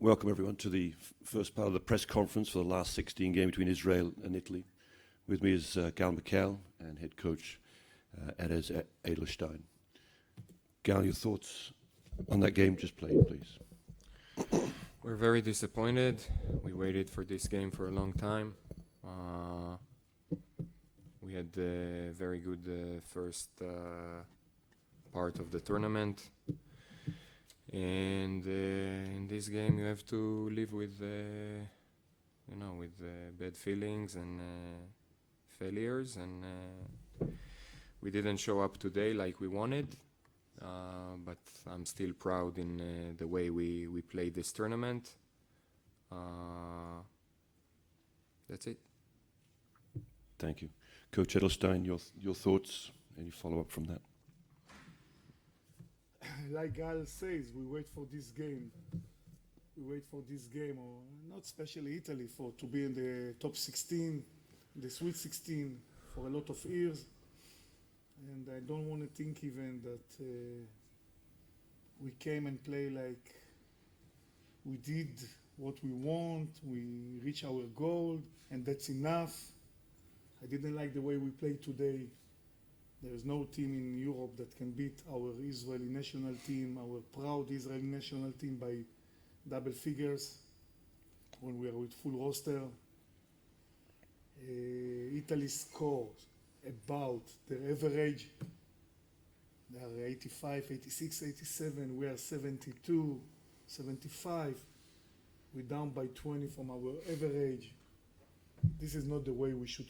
welcome everyone to the first part of the press conference for the last 16 game between Israel and Italy. With me is Gal Mikel and head coach Erez Edelstein. Gal, your thoughts on that game just played, please. We're very disappointed. We waited for this game for a long time. We had a very good first part of the tournament. And in this game, you have to live with, bad feelings and failures. And we didn't show up today like we wanted. But I'm still proud in the way we played this tournament. That's it. Thank you. Coach Edelstein, your thoughts? Any follow-up from that? Like Gal says, we wait for this game. Or not especially Italy, to be in the top 16, the Sweet 16 for a lot of years. And I don't want to think even that we came and play like we did what we want, we reached our goal, and that's enough. I didn't like the way we played today. There is no team in Europe that can beat our Israeli national team, our proud Israeli national team by double figures when we are with full roster. Italy scores about their average. They are 85, 86, 87. We are 72, 75. We're down by 20 from our average. This is not the way we should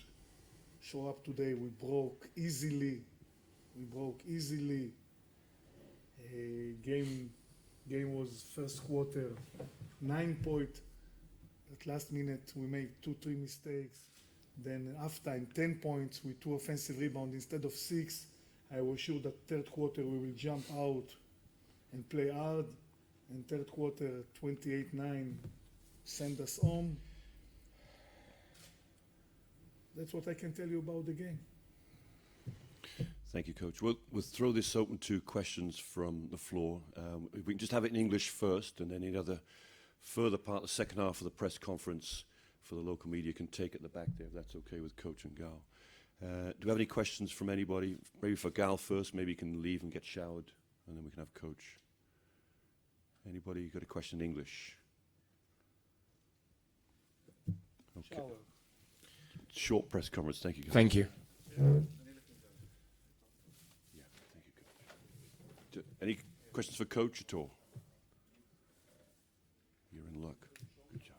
show up today. We broke easily. Game was first quarter 9 point. At last minute we made 2-3 mistakes. Then halftime 10 points with 2 offensive rebounds instead of 6. I was sure that third quarter we will jump out and play hard. And third quarter 28-9 send us home. That's what I can tell you about the game. Thank you, Coach. We'll throw this open to questions from the floor. If we can just have it in English first, and then any other further part, the second half of the press conference for the local media can take at the back there, if that's okay with Coach and Gal. Do we have any questions from anybody? Maybe for Gal first, maybe you can leave and get showered, and then we can have Coach. Anybody got a question in English? Okay. Shower. Short press conference, thank you, guys. Thank you. Yeah, thank you, Coach. Any questions for Coach at all? You're in luck. Good job.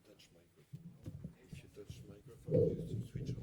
Dutch microphone. If you touch microphone, you switch off.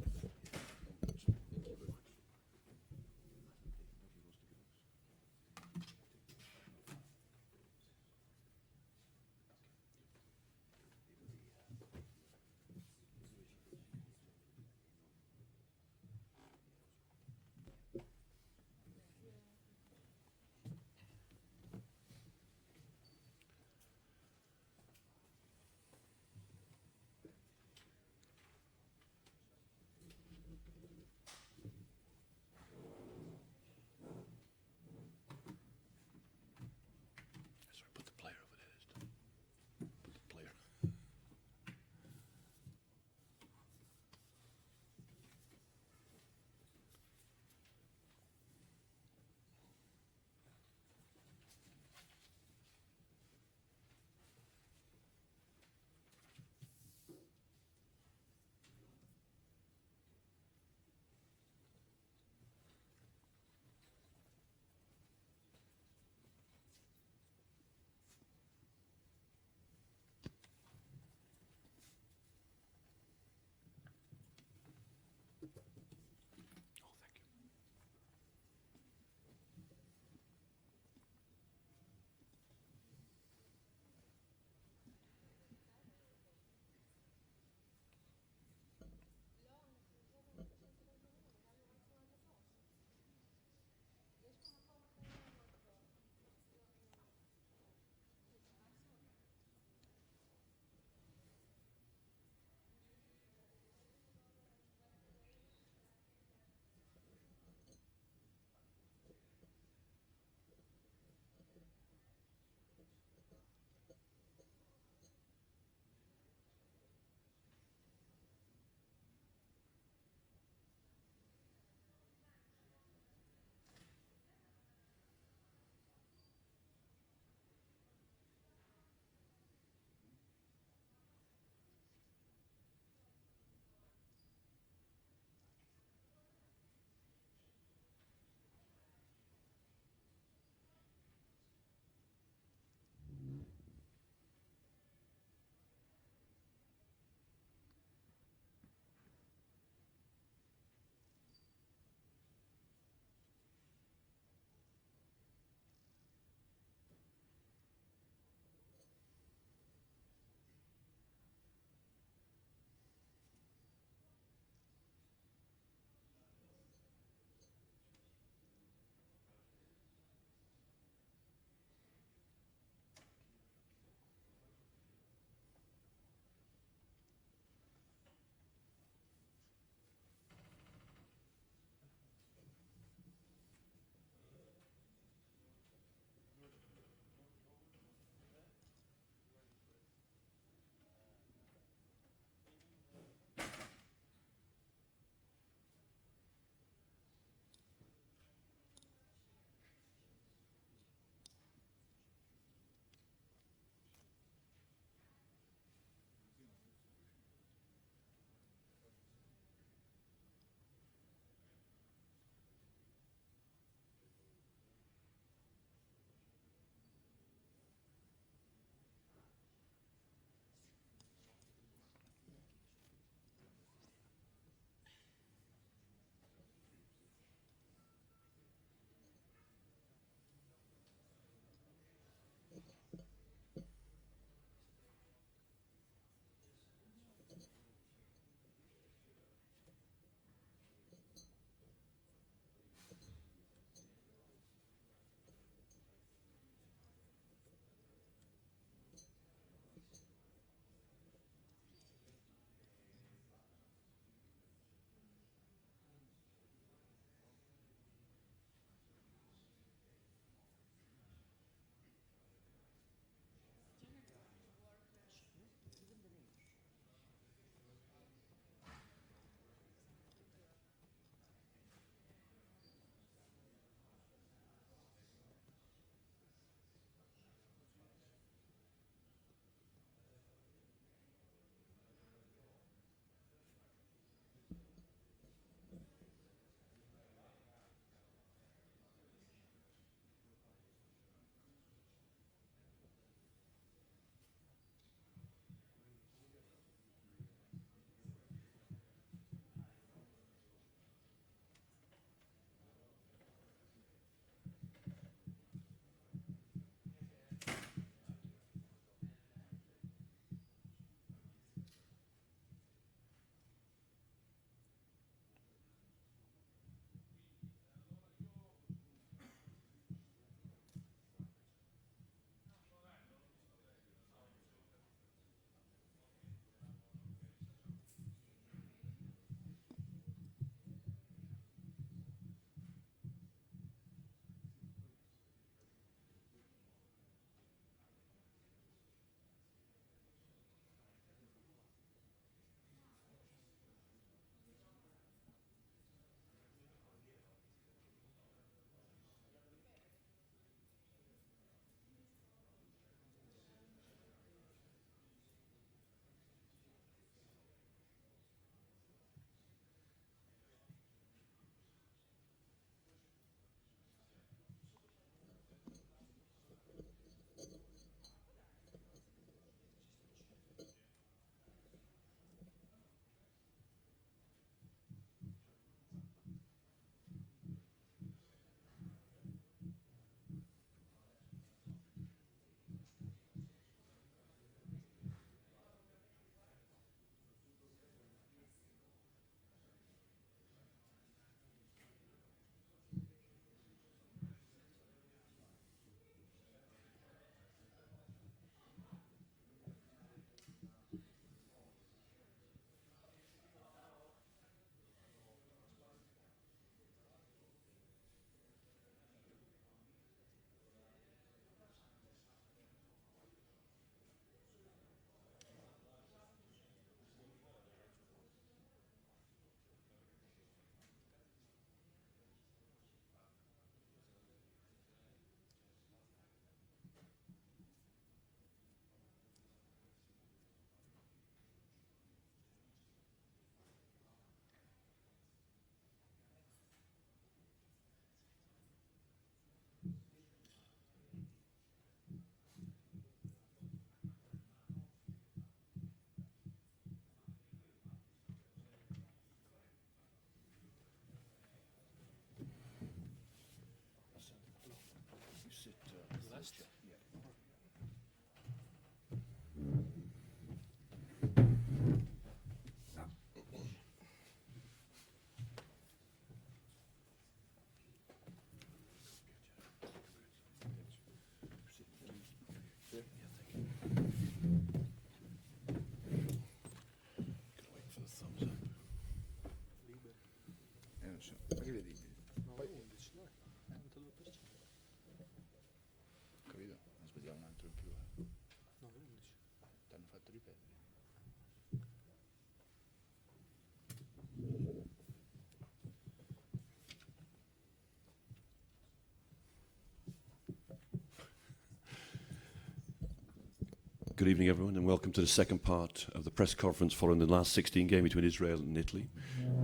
Good evening, everyone, and welcome to the second part of the press conference following the last 16 game between Israel and Italy.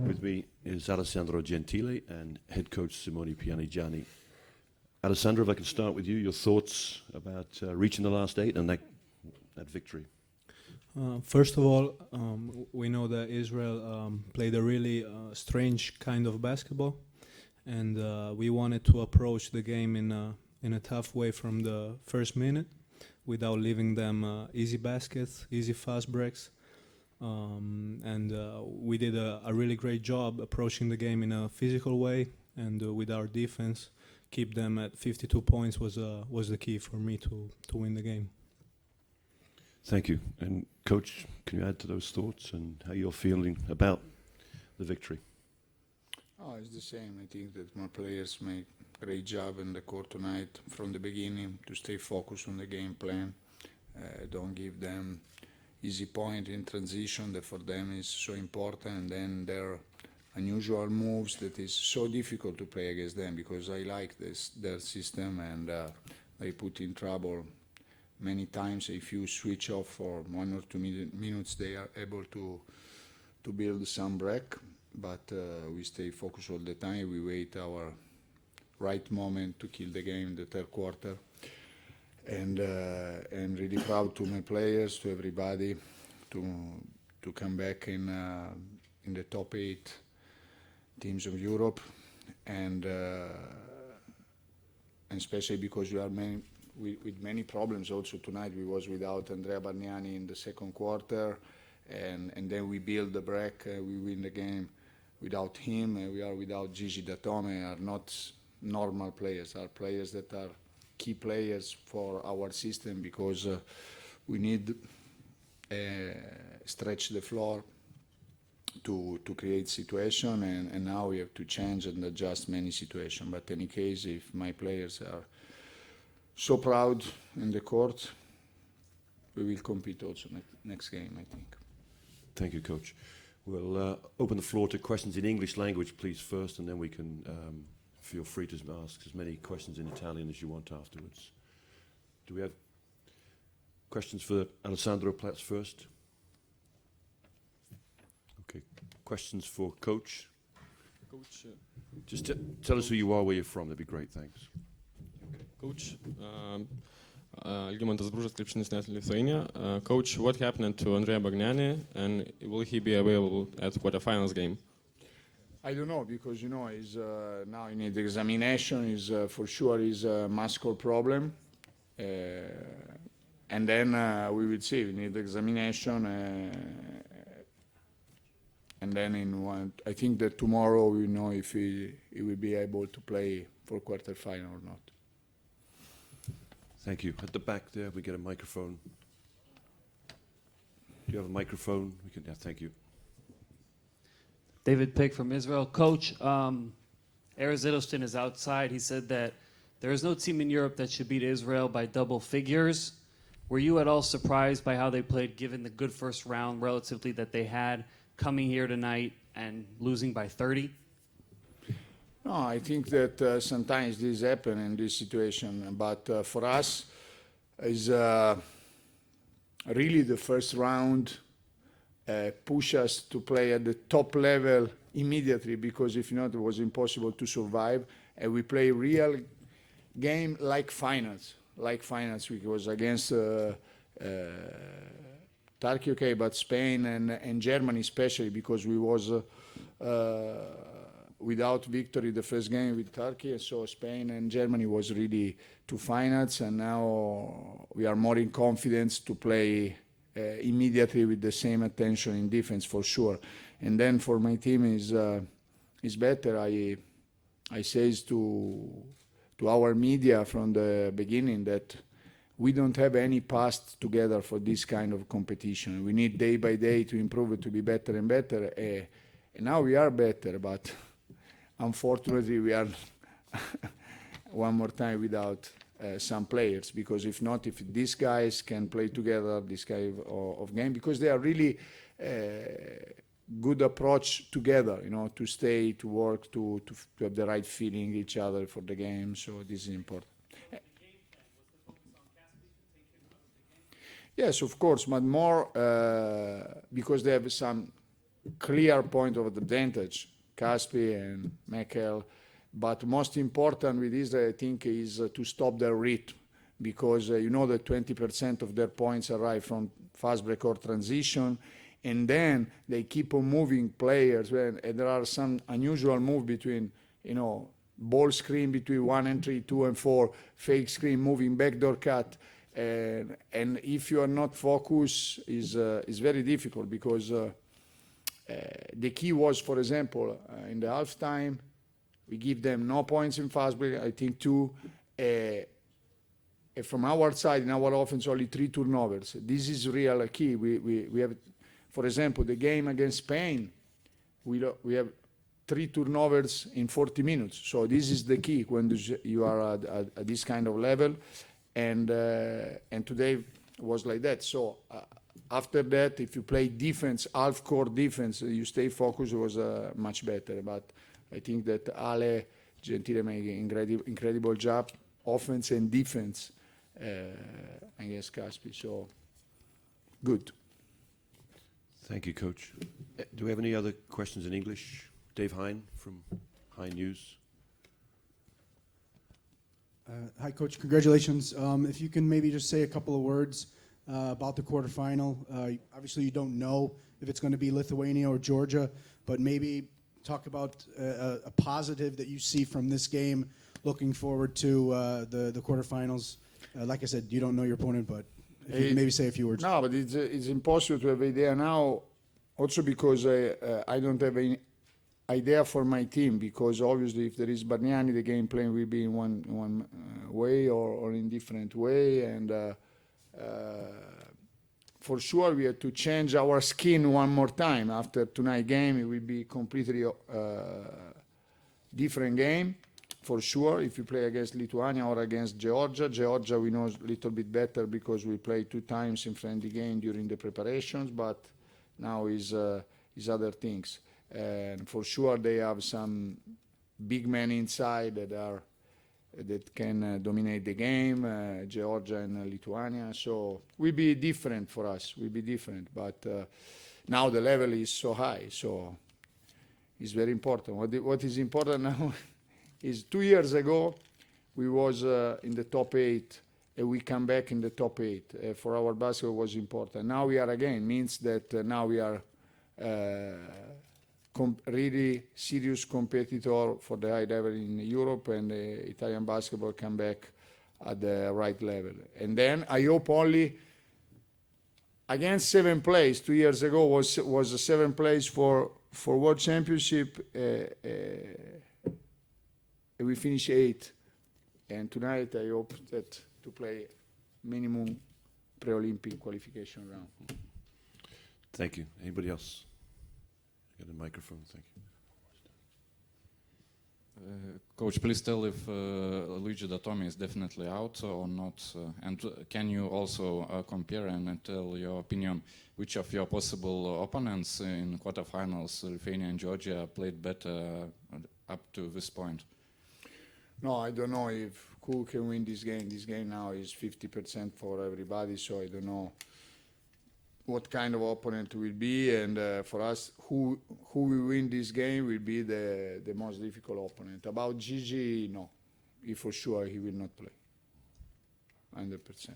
With me is Alessandro Gentile and head coach Simone Pianigiani. Alessandro, if I can start with you, your thoughts about reaching the last 8 and that victory. First of all, we know that Israel played a really strange kind of basketball, and we wanted to approach the game in a tough way from the first minute, without leaving them easy baskets, easy fast breaks, and we did a really great job approaching the game in a physical way, and with our defense, keep them at 52 points was the key for me to win the game. Thank you. And Coach, can you add to those thoughts and how you're feeling about the victory? Oh, it's the same. I think that my players made a great job in the court tonight from the beginning to stay focused on the game plan. Don't give them easy point in transition that for them is so important, and then their unusual moves that is so difficult to play against them, because I like their system, and they put in trouble many times. If you switch off for 1 or 2 minutes, they are able to build some break, but we stay focused all the time. We wait our right moment to kill the game in the third quarter, and really proud to my players, to everybody, to come back in the top 8 teams of Europe, and especially because we are with many problems. Also tonight we was without Andrea Bargnani in the second quarter, and then we build the break, we win the game without him, we are without Gigi Datome, are not normal players, are players that are key players for our system, because we need stretch the floor to create situation, and now we have to change and adjust many situations. But in any case, if my players are so proud in the court, we will compete also next game, I think. Thank you, Coach. We'll open the floor to questions in English language, please, first, and then we can feel free to ask as many questions in Italian as you want afterwards. Do we have questions for Alessandro Platz first? Okay. Questions for Coach? Coach, Just tell us who you are, where you're from. That'd be great, thanks. Coach, Algimantas Bružas, krepšinis net Lithuania. Coach, what happened to Andrea Bargnani, and will he be available at quarterfinals game? I don't know, because he's now in the examination. Is for sure is a muscle problem, and then we will see. We need the examination, and then I think that tomorrow we know if he will be able to play for quarterfinal or not. Thank you. At the back there, we get a microphone. Do you have a microphone? Yeah, thank you. David Pick from Israel. Coach, Erez Edelstein is outside. He said that there is no team in Europe that should beat Israel by double figures. Were you at all surprised by how they played, given the good first round relatively that they had, coming here tonight and losing by 30? No, I think that sometimes this happens in this situation, but for us, is really the first round push us to play at the top level immediately, because if not, it was impossible to survive. And we play real game like finals, because against Turkey, okay, but Spain and Germany especially, because we was without victory the first game with Turkey, and so Spain and Germany was really to finals, and now we are more in confidence to play immediately with the same attention in defense for sure. And then for my team is better. I says to our media from the beginning that we don't have any past together for this kind of competition. We need day by day to improve it, to be better and better. And now we are better, but unfortunately we are one more time without some players, because if not, if these guys can play together, this kind of game, because they are really good approach together, to stay, to work, to have the right feeling each other for the game. So this is important. Yes, of course, but more because they have some clear point of advantage, Caspi and Mekel. But most important with Israel, I think, is to stop their rhythm, because you know that 20% of their points arrive from fast break or transition, and then they keep on moving players, and there are some unusual move between, ball screen between 1 and 3, 2 and 4, fake screen, moving backdoor cut. And if you are not focused, is very difficult, because the key was, for example, in the halftime, we give them no points in fast break, I think 2. From our side, in our offense, only 3 turnovers. This is real key. We have, for example, the game against Spain, we have 3 turnovers in 40 minutes. So this is the key when you are at this kind of level. And today was like that. So after that, if you play defense, half-court defense, you stay focused, it was much better. But I think that Ale Gentile made an incredible job, offense and defense, against Caspi. So good. Thank you, Coach. Do we have any other questions in English? Dave Hine from Hine News. Hi, Coach. Congratulations. If you can maybe just say a couple of words about the quarterfinal. Obviously, you don't know if it's going to be Lithuania or Georgia, but maybe talk about a positive that you see from this game, looking forward to the quarterfinals. Like I said, you don't know your opponent, but if you can maybe say a few words. No, but it's impossible to have an idea now, also because I don't have any idea for my team, because obviously if there is Bargnani, the game plan will be in one way or in different way, and for sure we have to change our skin one more time. After tonight's game, it will be completely different game, for sure. If you play against Lithuania or against Georgia, we know a little bit better because we played 2 times in friendly game during the preparations, but now is other things. And for sure they have some big men inside that can dominate the game, Georgia and Lithuania. So will be different for us. Will be different. But now the level is so high. So it's very important. What is important now is 2 years ago we was in the top 8 and we come back in the top 8. For our basketball was important. Now we are again, means that now we are really serious competitor for the high level in Europe, and the Italian basketball come back at the right level. And then I hope only against 7th place 2 years ago was a 7th place for World Championship. We finish 8th, and tonight I hope that to play minimum pre-Olympic qualification round. Thank you. Anybody else? Get a microphone, thank you. Coach, please tell if Luigi Datome is definitely out or not, and can you also compare and tell your opinion which of your possible opponents in quarterfinals, Lithuania and Georgia, played better up to this point? No, I don't know who can win this game. This game now is 50% for everybody, so I don't know what kind of opponent will be, and for us, who will win this game will be the most difficult opponent. About Gigi, no, for sure he will not play. 100%.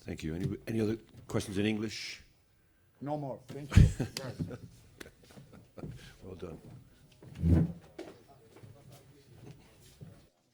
Thank you. Any other questions in English? No more. Thank you.